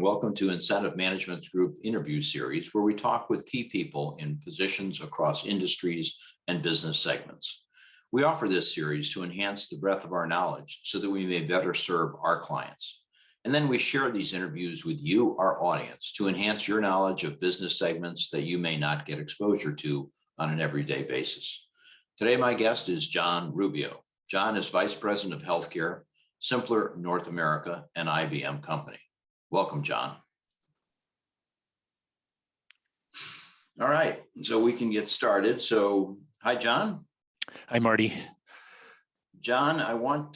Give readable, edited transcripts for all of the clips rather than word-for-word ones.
welcome to Incentive Management Group interview series, where we talk with key people in positions across industries and business segments. We offer this series to enhance the breadth of our knowledge so that we may better serve our clients. And then we share these interviews with you, our audience, to enhance your knowledge of business segments that you may not get exposure to on an everyday basis. Today, my guest is John Rubio. John is Vice President of Healthcare, Simpler North America, and IBM Company. Welcome, John. All right, so we can get started. So, hi, John. Hi, Marty. John, I want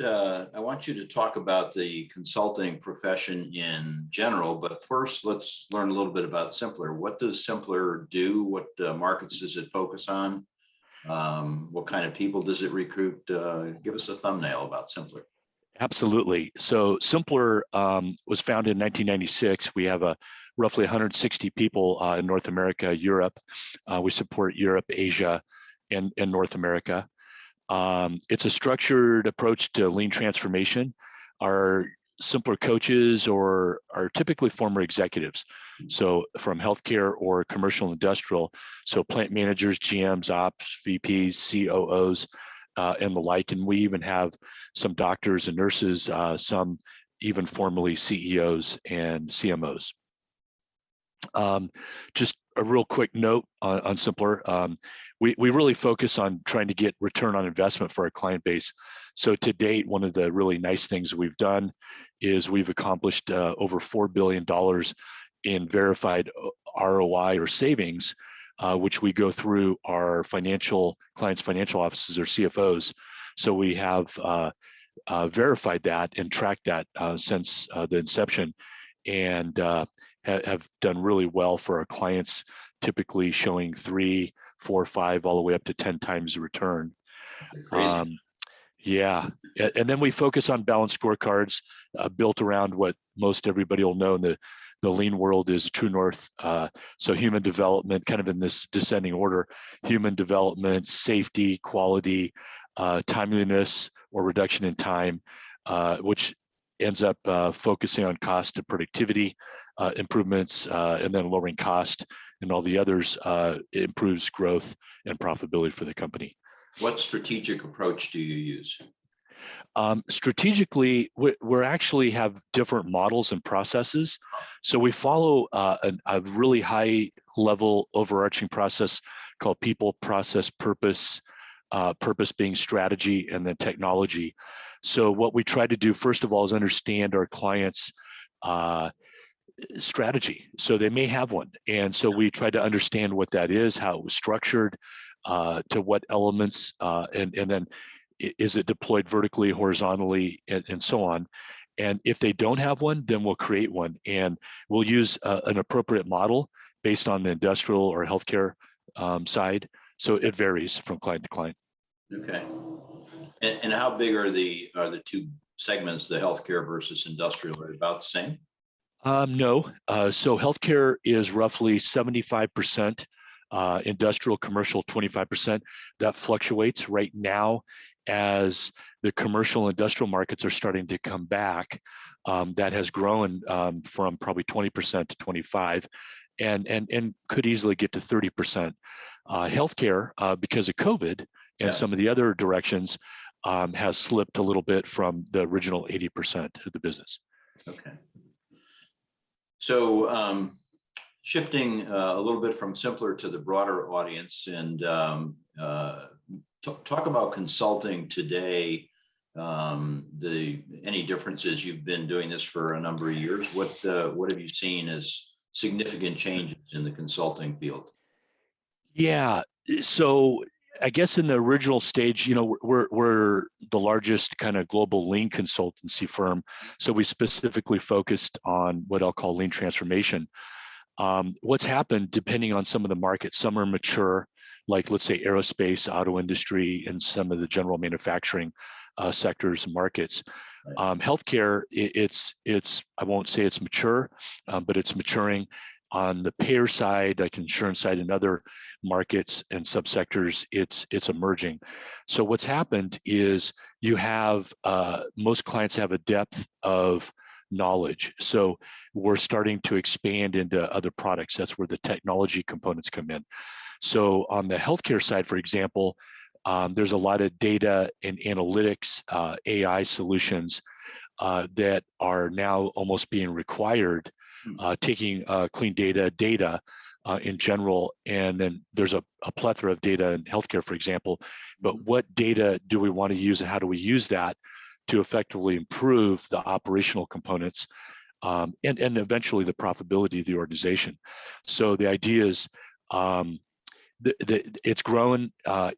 you to talk about the consulting profession in general, but first, let's learn a little bit about Simpler. What does Simpler do? What markets does it focus on? What kind of people does it recruit? Give us a thumbnail about Simpler. Absolutely. So Simpler was founded in 1996. We have roughly 160 people in North America, Europe. We support Europe, Asia, and North America. It's a structured approach to lean transformation. Our Simpler coaches are typically former executives, so from healthcare or commercial industrial, so plant managers, GMs, ops, VPs, COOs, and the like. And we even have some doctors and nurses, some even formerly CEOs and CMOs. Just a real quick note on Simpler. We really focus on trying to get return on investment for our client base. So to date, one of the really nice things we've done is we've accomplished over $4 billion in verified ROI or savings, which we go through our clients' financial offices or CFOs. So we have verified that and tracked that since the inception, and have done really well for our clients, typically showing 3, 4, 5, all the way up to 10 times the return. Crazy. Yeah, and then we focus on balanced scorecards built around what most everybody will know in the lean world is true north. So human development, kind of in this descending order: human development, safety, quality, timeliness or reduction in time, which ends up focusing on cost to productivity improvements, and then lowering cost, and all the others improves growth and profitability for the company. What strategic approach do you use? Strategically, we actually have different models and processes. So we follow a really high level overarching process called people, process, purpose, purpose being strategy, and then technology. So what we try to do, first of all, is understand our clients' strategy. So they may have one. And so we try to understand what that is, how it was structured, to what elements, and then is it deployed vertically, horizontally, and so on. And if they don't have one, then we'll create one, and we'll use an appropriate model based on the industrial or healthcare side. So it varies from client to client. Okay. And how big are the two segments, the healthcare versus industrial? Are they about the same? No. So healthcare is roughly 75%, industrial, commercial 25%. That fluctuates right now as the commercial industrial markets are starting to come back. That has grown from probably 20% to 25%, and could easily get to 30%. Healthcare, because of COVID and some of the other directions, has slipped a little bit from the original 80% of the business. Okay. So shifting a little bit from Simpler to the broader audience, and talk about consulting today. Any differences? You've been doing this for a number of years. What have you seen as significant changes in the consulting field? Yeah. So I guess in the original stage, we're the largest kind of global lean consultancy firm. So we specifically focused on what I'll call lean transformation. What's happened, depending on some of the markets, some are mature, like let's say aerospace, auto industry, and some of the general manufacturing sectors and markets. Healthcare, it's I won't say it's mature, but it's maturing. On the payer side, like insurance side, and other markets and subsectors, it's emerging. So what's happened is you have most clients have a depth of knowledge. So we're starting to expand into other products. That's where the technology components come in. So on the healthcare side, for example, there's a lot of data and analytics, AI solutions that are now almost being required, taking clean data in general, and then there's a plethora of data in healthcare, for example, but what data do we want to use and how do we use that to effectively improve the operational components and eventually the profitability of the organization. So the idea is it's grown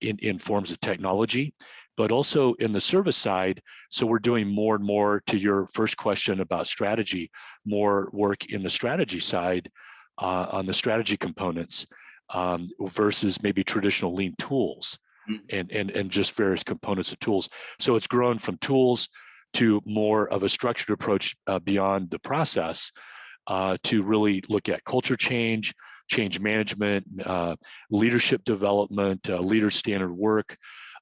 in forms of technology, but also in the service side. So we're doing more and more, to your first question about strategy, more work in the strategy side on the strategy components versus maybe traditional lean tools and just various components of tools. So it's grown from tools to more of a structured approach beyond the process to really look at culture change management, leadership development, leader standard work,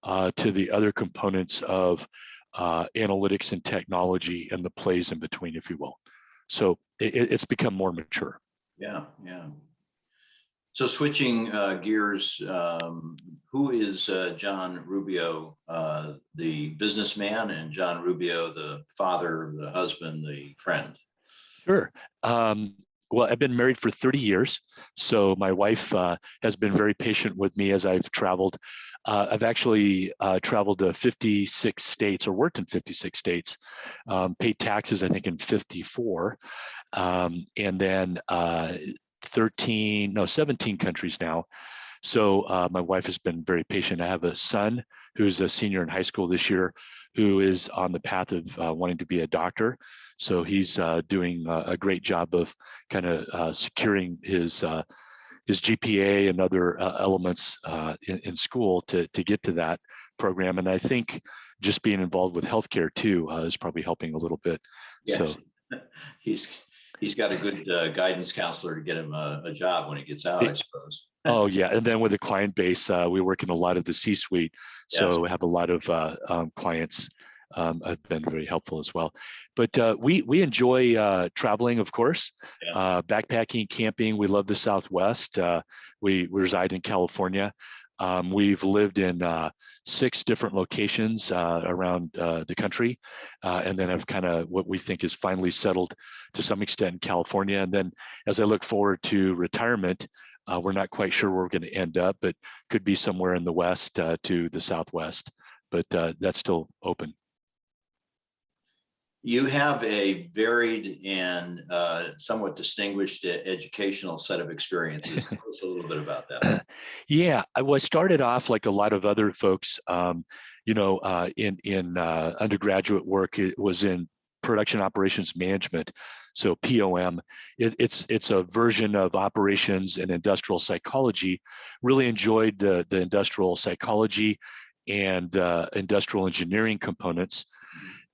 to the other components of analytics and technology and the plays in between, if you will. So it's become more mature. Yeah. So switching gears, who is John Rubio, the businessman, and John Rubio, the father, the husband, the friend? Sure. Well, I've been married for 30 years, so my wife has been very patient with me as I've traveled. I've actually traveled to 56 states, or worked in 56 states, paid taxes, I think, in 54, and then 17 countries now. So my wife has been very patient. I have a son who's a senior in high school this year, who is on the path of wanting to be a doctor. So he's doing a great job of kind of securing his GPA and other elements in school to get to that program. And I think just being involved with healthcare too is probably helping a little bit. Yes. So he's got a good guidance counselor to get him a job when he gets out, I suppose. Oh yeah, and then with the client base, we work in a lot of the C-suite, so Yes. we have a lot of clients. Have been very helpful as well. But we enjoy traveling, of course, backpacking, camping. We love the Southwest. We reside in California. We've lived in 6 different locations around the country, and then have kind of what we think is finally settled to some extent in California. And then as I look forward to retirement, we're not quite sure where we're going to end up, but could be somewhere in the West to the Southwest, but that's still open. You have a varied and somewhat distinguished educational set of experiences. Tell us a little bit about that. Yeah, I started off like a lot of other folks, in undergraduate work. It was in production operations management, so POM. It's a version of operations and industrial psychology. Really enjoyed the industrial psychology and industrial engineering components,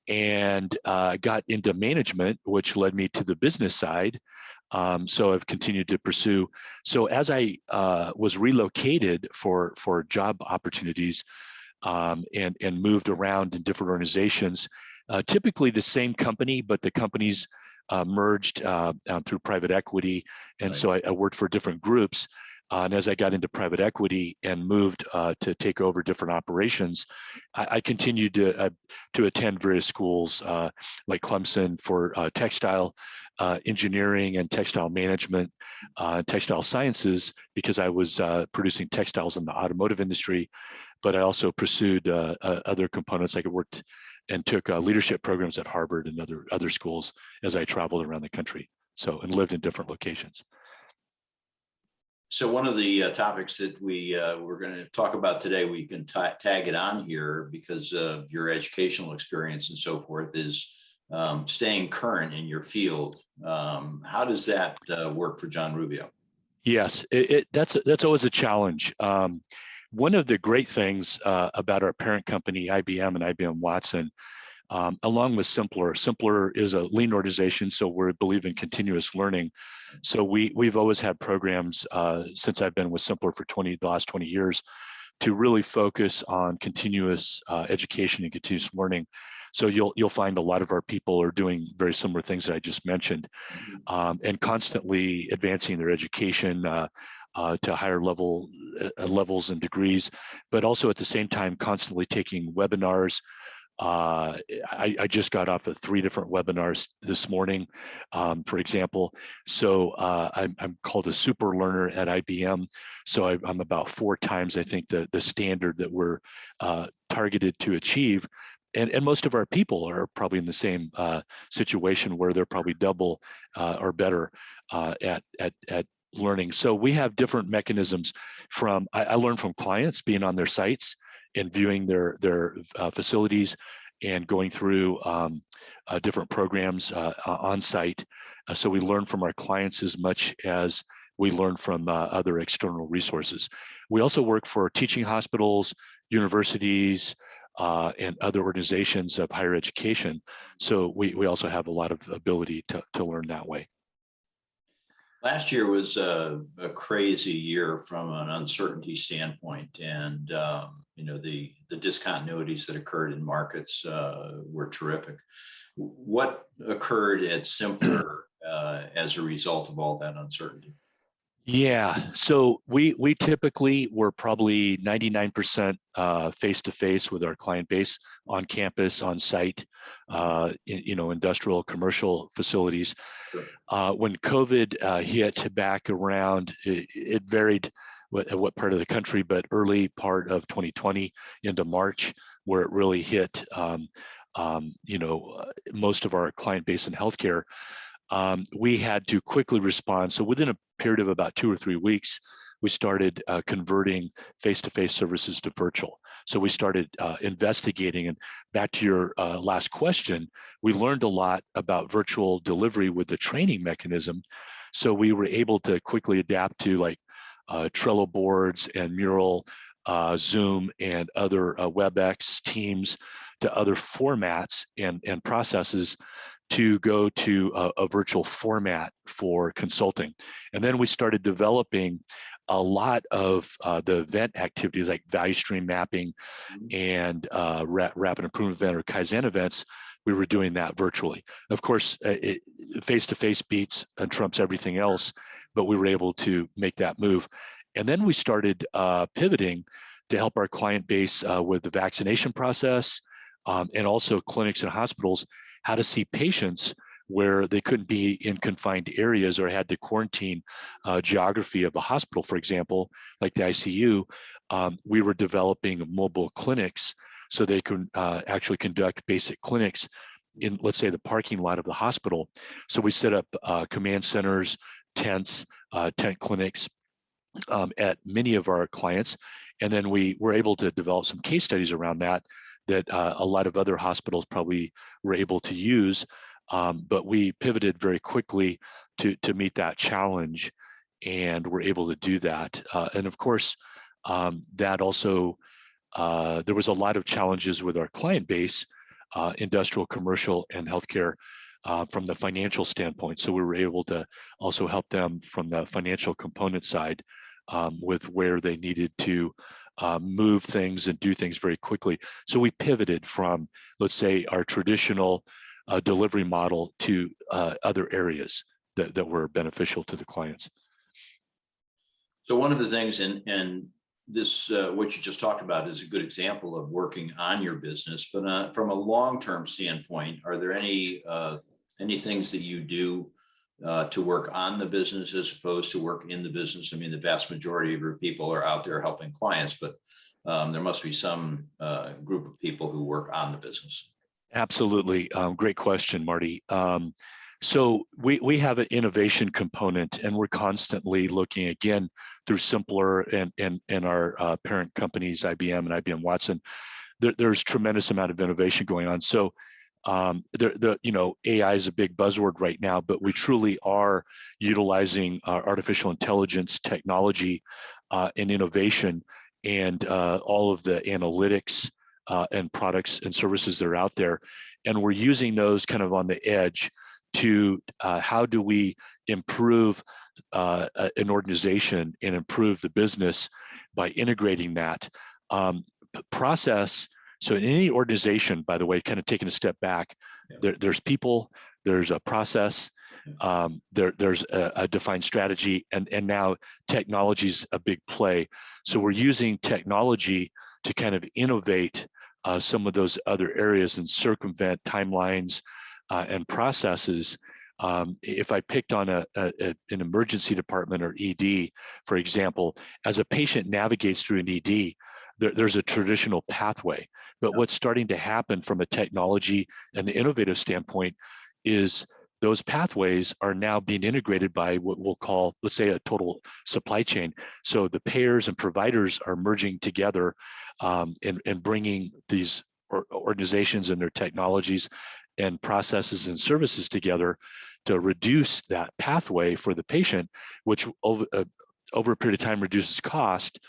and got into management, which led me to the business side. So I've continued to pursue. So as I was relocated for job opportunities and moved around in different organizations, typically the same company, but the companies merged through private equity. And Right. so I worked for different groups. And as I got into private equity and moved to take over different operations, I continued to attend various schools like Clemson for textile engineering and textile management, textile sciences, because I was producing textiles in the automotive industry. But I also pursued other components. I worked and took leadership programs at Harvard and other schools as I traveled around the country. So, and lived in different locations. So one of the topics that we're going to talk about today, we can tag it on here because of your educational experience and so forth, is staying current in your field. How does that work for John Rubio? Yes, that's always a challenge. One of the great things about our parent company, IBM and IBM Watson, along with Simpler is a lean organization, so we believe in continuous learning. So we've always had programs since I've been with Simpler for the last 20 years to really focus on continuous education and continuous learning. So you'll find a lot of our people are doing very similar things that I just mentioned, and constantly advancing their education to higher levels and degrees, but also at the same time constantly taking webinars. I just got off of 3 different webinars this morning, for example. So I'm called a super learner at IBM. So I'm about 4 times, I think, the standard that we're targeted to achieve. And most of our people are probably in the same situation where they're probably double or better at learning. So we have different mechanisms from, I learn from clients being on their sites and viewing their facilities and going through different programs on site. So we learn from our clients as much as we learn from other external resources. We also work for teaching hospitals, universities, and other organizations of higher education. So we also have a lot of ability to learn that way. Last year was a crazy year from an uncertainty standpoint, and the discontinuities that occurred in markets were terrific. What occurred at Simpler as a result of all that uncertainty? Yeah, so we typically were probably 99% face-to-face with our client base on campus, on site, industrial, commercial facilities. Sure. When COVID hit back around, it varied what part of the country, but early part of 2020 into March, where it really hit, most of our client base in healthcare. We had to quickly respond. So within a period of about 2 or 3 weeks, we started converting face-to-face services to virtual. So we started investigating, and back to your last question, we learned a lot about virtual delivery with the training mechanism. So we were able to quickly adapt to like Trello boards and Mural, Zoom, and other WebEx, Teams, to other formats and processes to go to a virtual format for consulting. And then we started developing a lot of the event activities like value stream mapping and rapid improvement event or Kaizen events. We were doing that virtually. Of course, face-to-face beats and trumps everything else, but we were able to make that move. And then we started pivoting to help our client base with the vaccination process, and also clinics and hospitals, how to see patients where they couldn't be in confined areas or had to quarantine geography of the hospital, for example, like the ICU. We were developing mobile clinics so they can actually conduct basic clinics in, let's say, the parking lot of the hospital. So we set up command centers, tents, tent clinics at many of our clients. And then we were able to develop some case studies around that a lot of other hospitals probably were able to use. But we pivoted very quickly to meet that challenge, and we're able to do that. And of course, that also, there was a lot of challenges with our client base, industrial, commercial, and healthcare, from the financial standpoint. So we were able to also help them from the financial component side with where they needed to move things and do things very quickly. So we pivoted from, let's say, our traditional delivery model to other areas that were beneficial to the clients. So one of the things, and this, what you just talked about is a good example of working on your business, but from a long-term standpoint, are there any things that you do to work on the business as opposed to work in the business? I mean, the vast majority of your people are out there helping clients, but there must be some group of people who work on the business. Absolutely. Great question, Marty. So we have an innovation component, and we're constantly looking, again, through Simpler and our parent companies, IBM and IBM Watson. There's tremendous amount of innovation going on. So AI is a big buzzword right now, but we truly are utilizing artificial intelligence technology and innovation and all of the analytics and products and services that are out there. And we're using those kind of on the edge to how do we improve an organization and improve the business by integrating that process. So in any organization, by the way, kind of taking a step back, there's people, there's a process, there's a defined strategy, and now technology's a big play. So we're using technology to kind of innovate some of those other areas and circumvent timelines and processes. If I picked on an emergency department or ED, for example, as a patient navigates through an ED, there's a traditional pathway. But what's starting to happen from a technology and the innovative standpoint is those pathways are now being integrated by what we'll call, let's say, a total supply chain. So the payers and providers are merging together and bringing these organizations and their technologies and processes and services together to reduce that pathway for the patient, which over a period of time reduces cost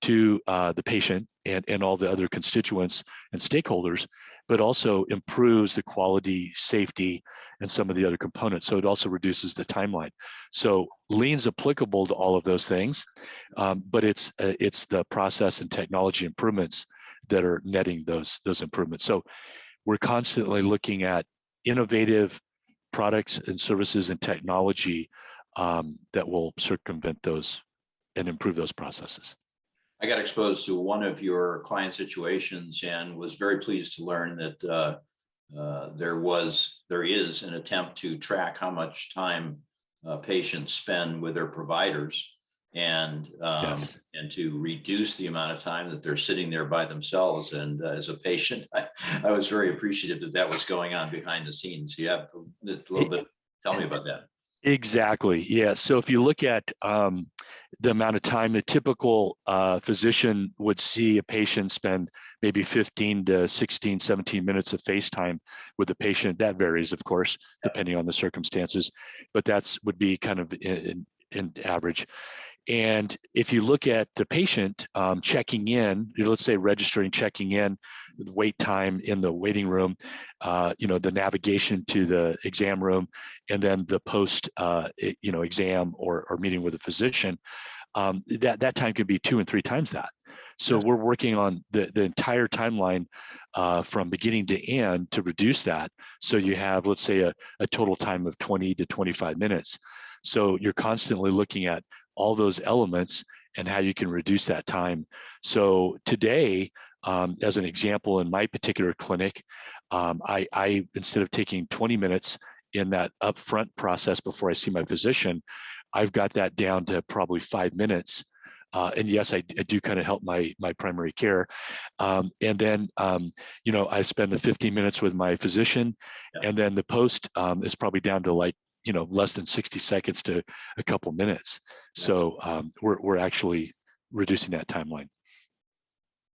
to the patient and all the other constituents and stakeholders, but also improves the quality, safety, and some of the other components. So it also reduces the timeline. So Lean's applicable to all of those things, but it's the process and technology improvements that are netting those improvements. So we're constantly looking at innovative products and services and technology that will circumvent those and improve those processes. I got exposed to one of your client situations and was very pleased to learn that there is an attempt to track how much time patients spend with their providers and Yes. and to reduce the amount of time that they're sitting there by themselves. And as a patient, I was very appreciative that was going on behind the scenes. You have a little bit. Tell me about that. Exactly. Yeah. So if you look at the amount of time the typical physician would see a patient spend maybe 15 to 16, 17 minutes of face time with the patient. That varies, of course, depending on the circumstances, but that's would be kind of in average. And if you look at the patient checking in, let's say registering, checking in, the wait time in the waiting room, the navigation to the exam room, and then the post, exam or meeting with a physician, that time could be 2 and 3 times that. So we're working on the entire timeline from beginning to end to reduce that. So you have, let's say, a total time of 20 to 25 minutes. So you're constantly looking at all those elements and how you can reduce that time. So today, as an example, in my particular clinic, I instead of taking 20 minutes in that upfront process before I see my physician, I've got that down to probably 5 minutes. And yes, I do kind of help my primary care. And then, I spend the 15 minutes with my physician, and then the post is probably down to less than 60 seconds to a couple minutes. So we're actually reducing that timeline.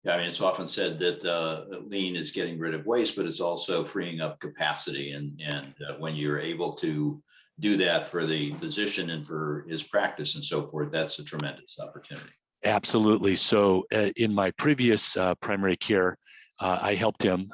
Yeah, I mean, it's often said that lean is getting rid of waste, but it's also freeing up capacity. And when you're able to do that for the physician and for his practice and so forth, that's a tremendous opportunity. Absolutely. So in my previous primary care, I helped him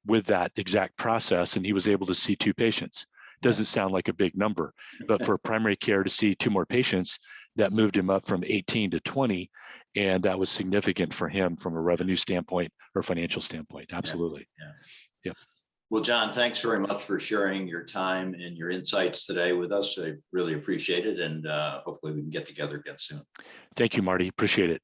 with that exact process, and he was able to see 2 patients. Doesn't sound like a big number, but for primary care to see 2 more patients, that moved him up from 18 to 20, and that was significant for him from a revenue standpoint or financial standpoint. Absolutely. Yeah. Well, John, thanks very much for sharing your time and your insights today with us. I really appreciate it, and hopefully we can get together again soon. Thank you, Marty. Appreciate it.